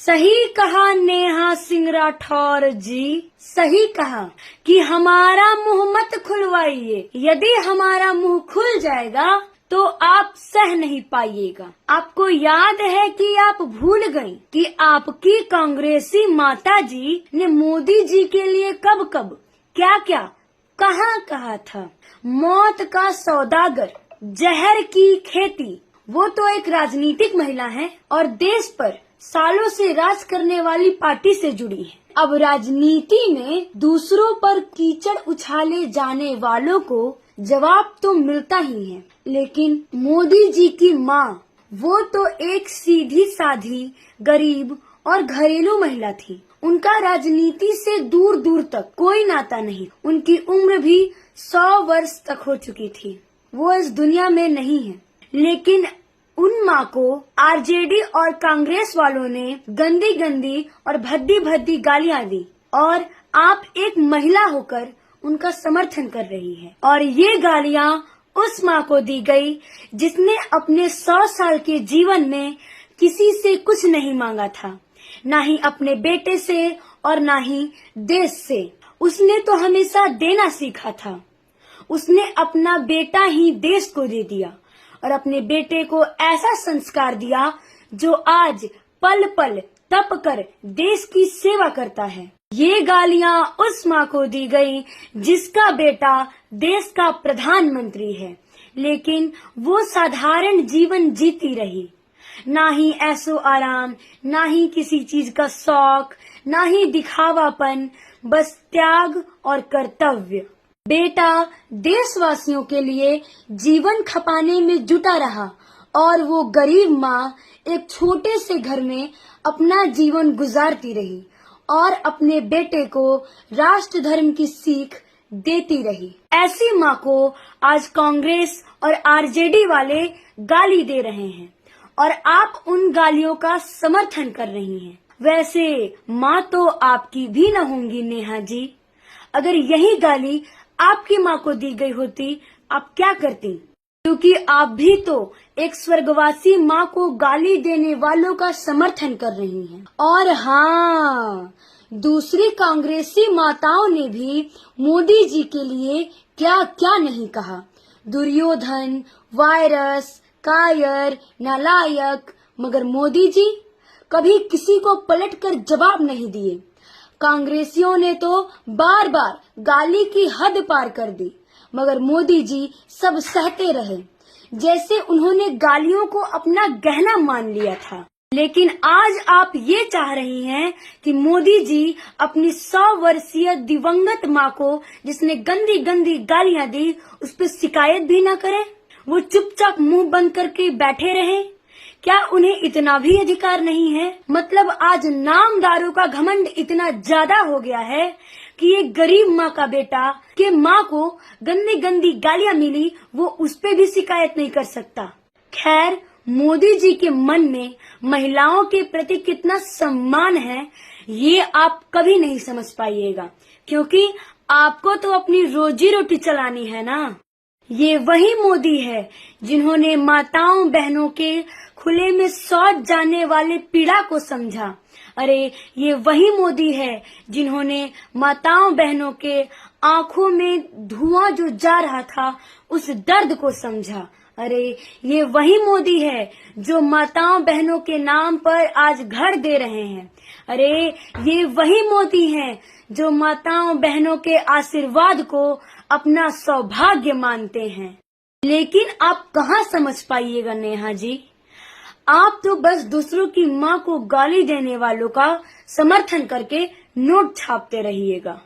सही कहा नेहा सिंह राठौर जी, सही कहा कि हमारा मुंह मत खुलवाइए। यदि हमारा मुंह खुल जाएगा तो आप सह नहीं पाइएगा। आपको याद है कि आप भूल गयी कि आपकी कांग्रेसी माता जी ने मोदी जी के लिए कब कब क्या क्या कहाँ कहा था। मौत का सौदागर, जहर की खेती। वो तो एक राजनीतिक महिला है और देश पर सालों से राज करने वाली पार्टी से जुड़ी है। अब राजनीति में दूसरों पर कीचड़ उछाले जाने वालों को जवाब तो मिलता ही है, लेकिन मोदी जी की माँ वो तो एक सीधी साधी गरीब और घरेलू महिला थी। उनका राजनीति से दूर दूर तक कोई नाता नहीं। उनकी उम्र भी 100 वर्ष तक हो चुकी थी। वो इस दुनिया में नहीं है, लेकिन उन माँ को आरजेडी और कांग्रेस वालों ने गंदी गंदी और भद्दी भद्दी गालियाँ दी और आप एक महिला होकर उनका समर्थन कर रही है। और ये गालियाँ उस माँ को दी गई जिसने अपने 100 साल के जीवन में किसी से कुछ नहीं मांगा था, ना ही अपने बेटे से और ना ही देश से। उसने तो हमेशा देना सीखा था। उसने अपना बेटा ही देश को दे दिया और अपने बेटे को ऐसा संस्कार दिया जो आज पल पल तप कर देश की सेवा करता है। ये गालियाँ उस माँ को दी गई जिसका बेटा देश का प्रधानमंत्री है, लेकिन वो साधारण जीवन जीती रही। ना ही ऐसो आराम, ना ही किसी चीज का शौक, ना ही दिखावापन, बस त्याग और कर्तव्य। बेटा देशवासियों के लिए जीवन खपाने में जुटा रहा और वो गरीब माँ एक छोटे से घर में अपना जीवन गुजारती रही और अपने बेटे को राष्ट्र धर्म की सीख देती रही। ऐसी माँ को आज कांग्रेस और आरजेडी वाले गाली दे रहे हैं और आप उन गालियों का समर्थन कर रही हैं। वैसे माँ तो आपकी भी न होंगी नेहा जी। अगर यही गाली आपकी माँ को दी गई होती, आप क्या करती? क्योंकि आप भी तो एक स्वर्गवासी माँ को गाली देने वालों का समर्थन कर रही हैं। और हाँ, दूसरी कांग्रेसी माताओं ने भी मोदी जी के लिए क्या क्या नहीं कहा। दुर्योधन, वायरस, कायर, नालायक, मगर मोदी जी कभी किसी को पलटकर जवाब नहीं दिए। कांग्रेसियों ने तो बार बार गाली की हद पार कर दी, मगर मोदी जी सब सहते रहे, जैसे उन्होंने गालियों को अपना गहना मान लिया था। लेकिन आज आप ये चाह रही हैं कि मोदी जी अपनी 100 वर्षीय दिवंगत माँ को, जिसने गंदी गंदी गालियाँ दी, उस पर शिकायत भी न करें, वो चुपचाप मुंह बंद करके बैठे रहे। क्या उन्हें इतना भी अधिकार नहीं है? मतलब आज नामदारों का घमंड इतना ज्यादा हो गया है कि एक गरीब माँ का बेटा के माँ को गंदी गंदी गालियाँ मिली, वो उस पे भी शिकायत नहीं कर सकता। खैर, मोदी जी के मन में महिलाओं के प्रति कितना सम्मान है, ये आप कभी नहीं समझ पाइएगा, क्योंकि आपको तो अपनी रोजी रोटी चलानी है ना। ये वही मोदी है जिन्होंने माताओं बहनों के खुले में शौच जाने वाले पीड़ा को समझा। अरे ये वही मोदी है जिन्होंने माताओं बहनों के आंखों में धुआं जो जा रहा था उस दर्द को समझा। अरे ये वही मोदी है जो माताओं बहनों के नाम पर आज घर दे रहे हैं। अरे ये वही मोदी है जो माताओं बहनों के आशीर्वाद को अपना सौभाग्य मानते हैं। लेकिन आप कहाँ समझ पाइएगा नेहा जी। आप तो बस दूसरों की माँ को गाली देने वालों का समर्थन करके नोट छापते रहिएगा।